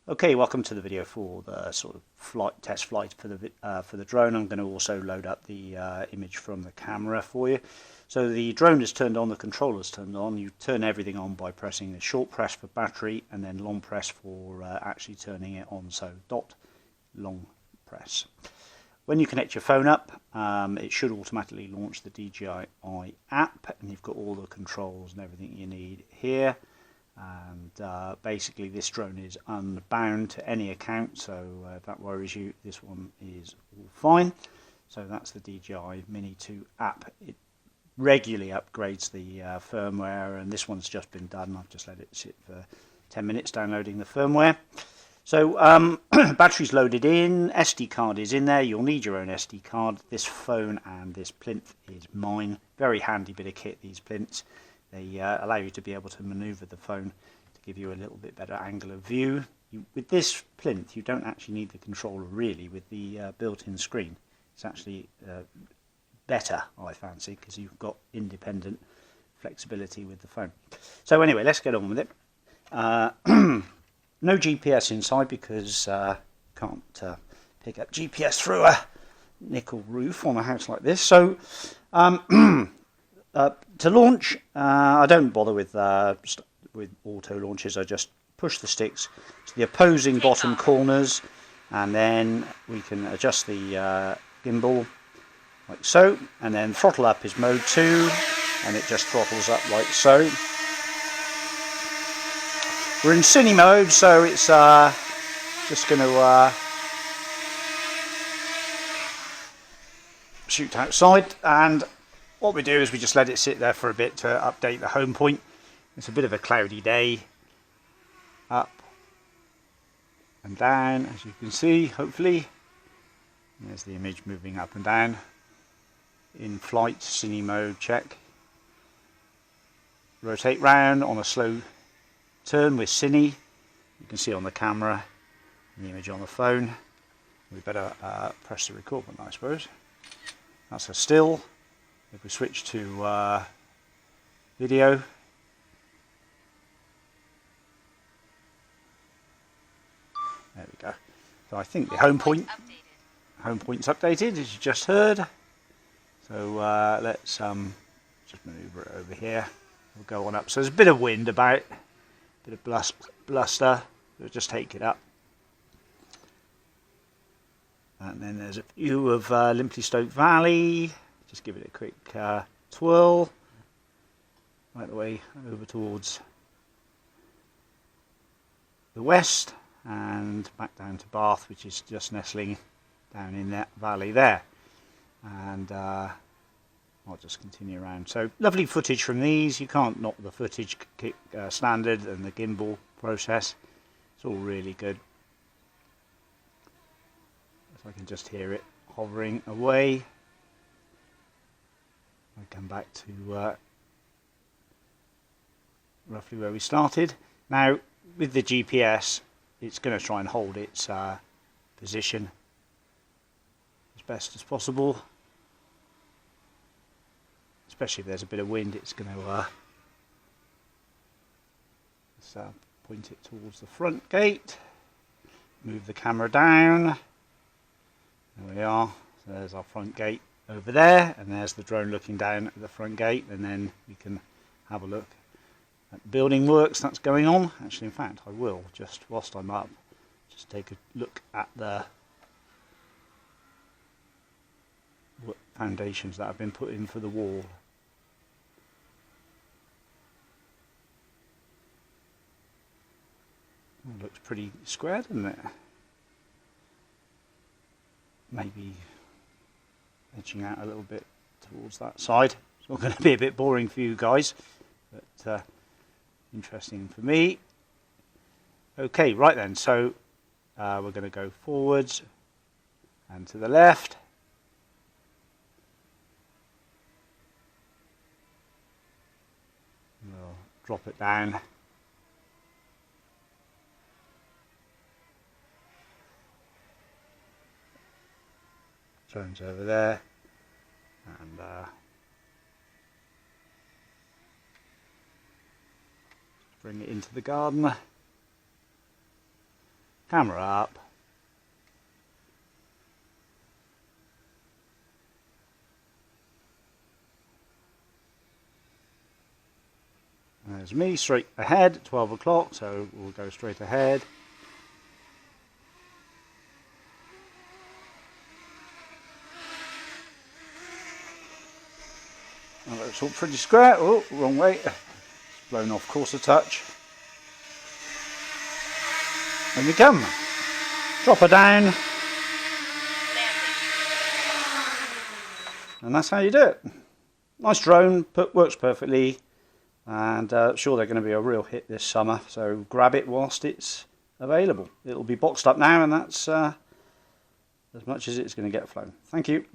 Okay, welcome to the video for the sort of test flight for the drone. I'm going to also load up the image from the camera for you. So the drone is turned on, the controller is turned on. You turn everything on by pressing the short press for battery and then long press for actually turning it on. So dot, long press. When you connect your phone up, it should automatically launch the DJI app, and you've got all the controls and everything you need here. And basically this drone is unbound to any account, so if that worries you, this one is all fine. So that's the DJI Mini 2 app. It regularly upgrades the firmware, and this one's just been done. I've just let it sit for 10 minutes downloading the firmware. So battery's loaded in, SD card is in there. You'll need your own SD card. This phone and this plinth is mine. Very handy bit of kit, these plinths. They allow you to be able to maneuver the phone to give you a little bit better angle of view. With this plinth, you don't actually need the controller really with the built-in screen. It's actually better, I fancy, because you've got independent flexibility with the phone. So anyway, let's get on with it. No GPS inside because can't pick up GPS through a nickel roof on a house like this. So to launch, I don't bother with auto launches. I just push the sticks to the opposing bottom corners, and then we can adjust the gimbal like so, and then throttle up is mode 2, and it just throttles up like so. We're in cine mode, so it's just going to shoot outside, and what we do is we just let it sit there for a bit to update the home point. It's a bit of a cloudy day. Up and down, as you can see, hopefully. And there's the image moving up and down. In flight, cine mode, check. Rotate round on a slow turn with cine. You can see on the camera and the image on the phone. We better press the record button, I suppose. That's a still. If we switch to video, there we go. So I think the home point's updated, as you just heard. So let's just manoeuvre it over here. We'll go on up. So there's a bit of wind about, a bit of bluster. We'll just take it up. And then there's a view of Limply Stoke Valley. Just give it a quick twirl right the way over towards the west and back down to Bath, which is just nestling down in that valley there. And I'll just continue around. So lovely footage from these. You can't knock the footage standard and the gimbal process. It's all really good. So I can just hear it hovering away. I come back to roughly where we started. Now with the GPS, it's going to try and hold its position as best as possible, especially if there's a bit of wind. It's going to point it towards the front gate, move the camera down. There we are. So there's our front gate over there, and there's the drone looking down at the front gate, and then we can have a look at the building works that's going on. Actually, in fact, I will, just whilst I'm up, just take a look at the foundations that have been put in for the wall. It looks pretty square, doesn't it? Maybe edging out a little bit towards that side. It's not going to be a bit boring for you guys, but interesting for me. Okay, right then, so we're going to go forwards and to the left. We'll drop it down. Drone's over there, and bring it into the garden. camera up. There's me straight ahead, 12 o'clock, so we'll go straight ahead. That looks all pretty square. Oh, wrong way. It's blown off course a touch. In we come. Drop her down. And that's how you do it. Nice drone, works perfectly. And sure, they're going to be a real hit this summer, so grab it whilst it's available. It'll be boxed up now, and that's as much as it's going to get flown. Thank you.